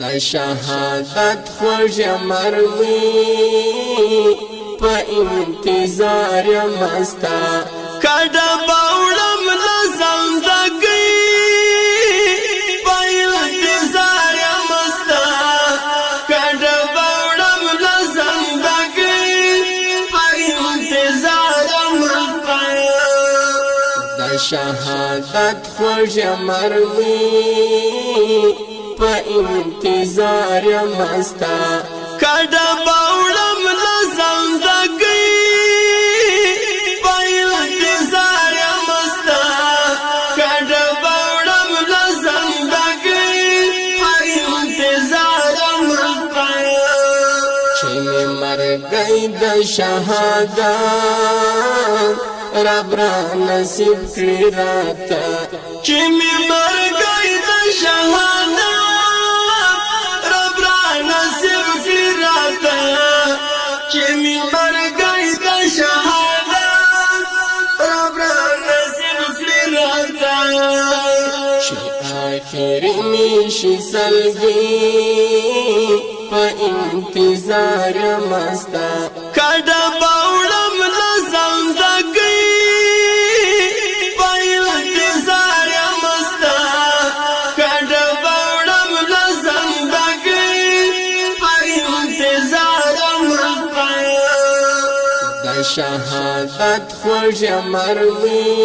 د شهادت خوږ مرمي په انتظار مستا کډه باوړم لزم دګي په انتظار مستا کډه باوړم لزم دګي په انتظار مستا د شهادت خوږ مرمي په انتظار مستا کډه باوړم لزم دګي په انتظار مستا کډه باوړم لزم دګي په انتظار مستا چې مې مرګي د شهادت رب را نصیب کړی راته چې مې مرګي د شهادت چې می مرګي د شهادت رب را نصیب کړی راته چې آخري می شي سلګي په انتظار مستا کډه باوړم لزم دګي په انتظار مستا کډه باوړم لزم دګي په انتظار شهادت خوږ مرمي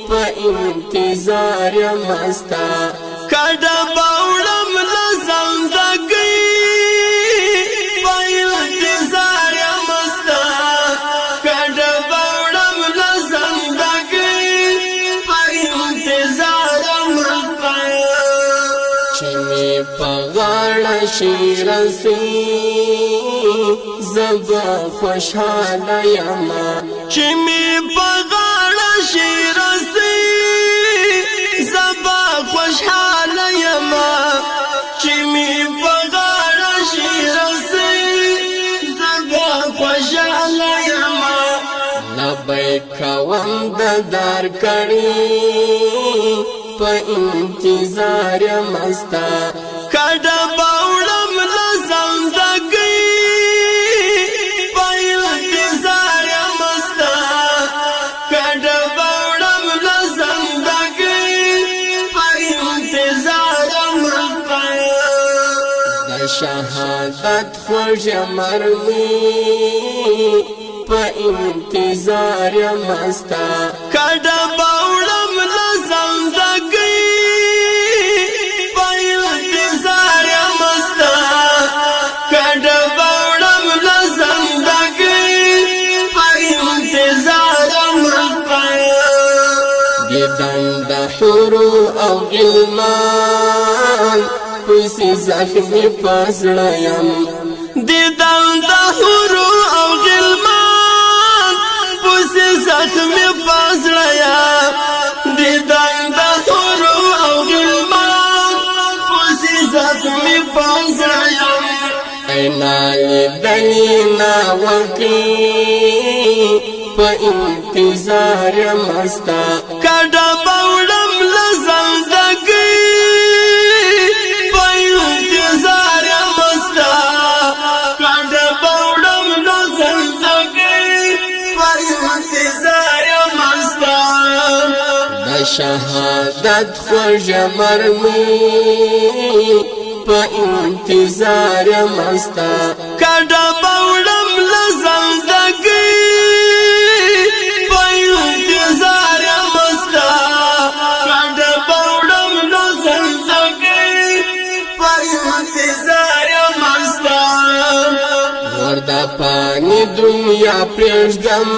په انتظار مستا کډه باوړم لزم دګي په انتظار مستا کډه باوړم لزم دګي په انتظار مستا چې می په غاړه شي رسي زبا خوشحاله یما چې می په غاړه شي رسي زبا خوشحاله یما چې می په غاړه شي رسي زبا خوشحاله یما لبیک وم د دار کړي په انتظار مستا کډه باوړم لزم دګي په انتظار مستا کډه باوړم لزم دګي په انتظار مستا د شهادت خوږ مرمي په انتظار مستا کډه باوړم لزم دګي په انتظار مستا کډه باوړم لزم دګي په انتظار مستا دیدن د حور او غلمان پسې زخمي پسړه یم دیدن د حور او غلمان پسې زخمي پسړه یم دیدن د حور او غلمان پسې زخمي پسړه یم اینا لیدلی نا وکی په انتظار مستا کډه باوړم لزم دګي په انتظار مستا کډه باوړم لزم دګي په انتظار مستا د شهادت خوږ مرمي په انتظار مستا کډه باوړم لزم دګي په انتظار مستا کډه باوړم لزم دګي په انتظار مستا وردا پانی دنیا پرېږدم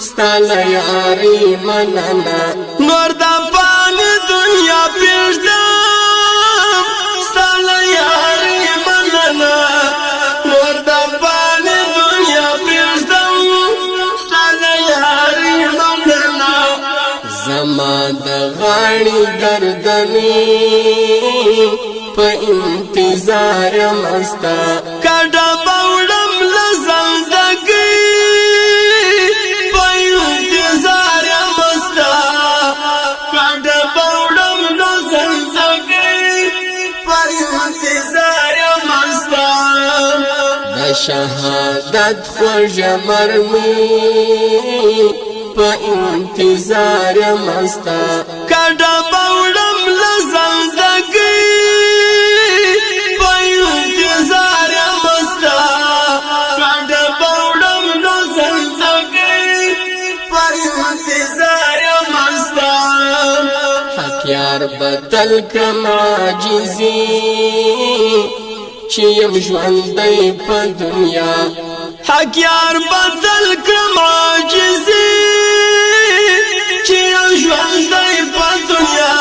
ستا له یارۍ مننه نور د پانی دنیا پرېږدم ستا له یارۍ مننه نور د پانی دنیا پرېږدم ستا له یارۍ مننه زما د غاړې گردنې په انتظار مستا کډه باوړم لزم دګي په انتظار مستا کډه باوړم لزم دګي انتظار مستا د شهادت خوږ مرمي په انتظار مستا کډه باوړم لزندګي په انتظار مستا کډه باوړم لزندګي په انتظار مستا حق یار بدل کړم عاجزي چې يم ژوندی په دنیا حق یار بدل کړم عاجزي چې يم ژوندی په دنیا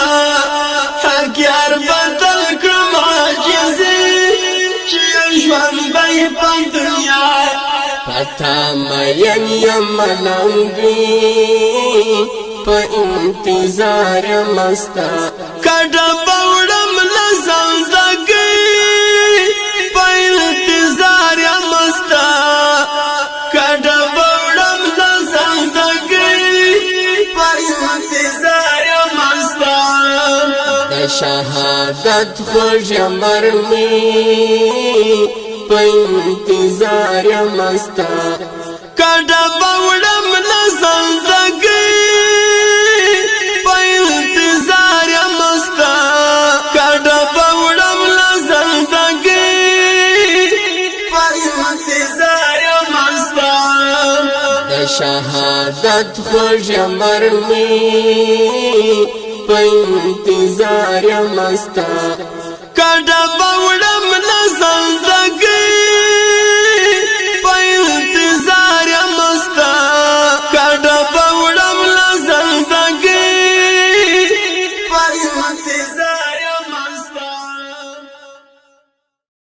حق یار بدل کړم عاجزي چې يم ژوندی په دنیا پتا مین یم لنګي په انتظار مستا کډه باوړم لزندګي په انتظار مستا کډه باوړم لزندګي په انتظار مستا د شهادت خوږ مرمي په انتظار مستا کډه باوړم لزندګي په انتظار مستا کډه باوړم لزندګي په انتظار مستا د شهادت خوږ مرمي په انتظار مستا کډه باوړم لزندګي